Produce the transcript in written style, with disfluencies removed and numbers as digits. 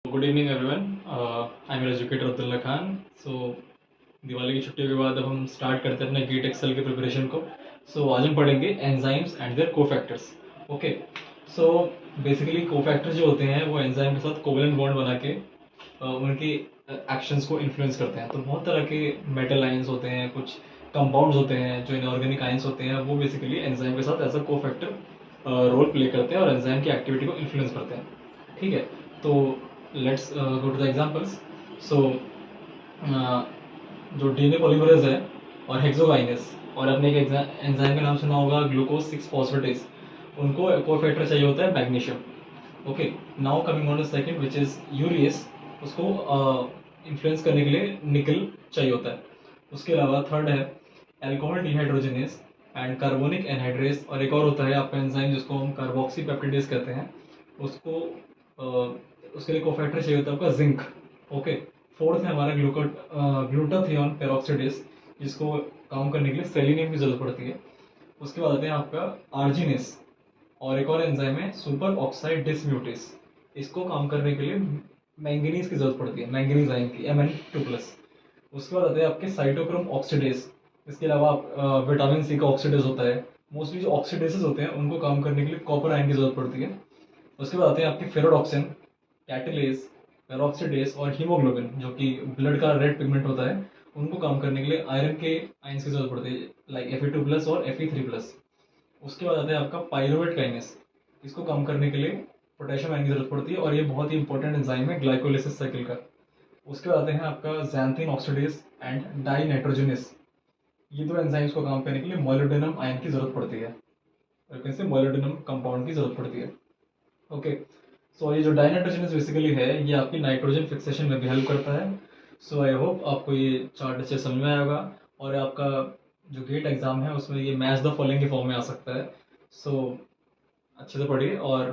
Good evening everyone. I am educator Abdullah Khan. So Diwali की छुट्टियों के बाद अब हम स्टार्ट करते हैं अपने गेट एक्सेल के प्रिपरेशन को। आज हम पढ़ेंगे enzymes and their cofactors. Okay, so basically cofactors जो होते हैं वो एंजाइम के साथ कोवेलेंट बॉन्ड बना के उनकी एक्शंस को इन्फ्लुएंस करते हैं। तो बहुत तरह के मेटल आयंस होते हैं, कुछ कंपाउंड्स होते हैं जो इनऑर्गेनिक आयंस होते हैं, वो बेसिकली एंजाइम के साथ as a cofactor role play करते हैं और एंजाइम की एक्टिविटी को इन्फ्लुएंस करते हैं। ठीक है, तो let's go to the examples. So जो डीएनए पॉलीमरेज है और हेक्सोकाइनेस, और अपने एक एंजाइम का नाम सुना होगा ग्लूकोज 6 फॉस्फेटेज, उनको कोफैक्टर चाहिए होता है magnesium. Okay, now coming on the second which is urease, उसको इन्फ्लुएंस करने के लिए निकल चाहिए होता है। उसके अलावा थर्ड है alcohol dehydrogenase and carbonic anhydrase, और एक और होता है आपका एंजाइम जिसको हम कार्बोक्सी पेप्टिडेज कहते हैं, उसको उसके लिए कोफैक्टर चाहिए होता है आपका जिंक। ओके, फोर्थ है हमारा ग्लूटाथियोन पेरोक्सिडेज, जिसको काम करने के लिए सेलेनियम की जरूरत पड़ती है। उसके बाद आते हैं आपका आर्जिनेस, और एक और एंजाइम है सुपर ऑक्साइड डिसम्यूटेस, इसको काम करने के लिए मैंगनीज की जरूरत पड़ती है, मैंगनीज आयन की Mn2+। उसके बाद आते हैं आपके साइटोक्रोम ऑक्सीडेज। इसके अलावा विटामिन सी का ऑक्सीडेज होता है। मोस्टली जो ऑक्सीडेसेस होते हैं उनको काम करने के लिए कॉपर आयन की जरूरत पड़ती है। उसके बाद आते हैं आपके फेरोडॉक्सिन, कैटलेज, पेरोक्सिडेज और हीमोग्लोबिन, जो कि ब्लड का रेड पिगमेंट होता है, उनको काम करने के लिए आयरन के आयंस की जरूरत पड़ती है, लाइक Fe2+ और Fe3+। उसके बाद आता है आपका पायरुवेट काइनेस, इसको काम करने के लिए पोटेशियम आयन की जरूरत पड़ती है, और ये बहुत ही इंपॉर्टेंट एंजाइम है ग्लाइकोलिसिस साइकिल का। उसके बाद आते हैं आपका xanthine oxidase and dinitrogenase. ये दो एंजाइम्स को काम करने के लिए मोलिब्डेनम आयन की जरूरत पड़ती है, और कैसे मोलिब्डेनम कंपाउंड की जरूरत पड़ती है। ओके, सो ये जो डाइनाइट्रोजनेस बेसिकली है, ये आपकी नाइट्रोजन फिक्सेशन में भी हेल्प करता है। सो आई होप आपको ये चार्ट अच्छे समझ में आया होगा, और आपका जो गेट एग्जाम है उसमें ये मैच द फॉलोइंग के फॉर्म में आ सकता है। सो अच्छे से पढ़िए और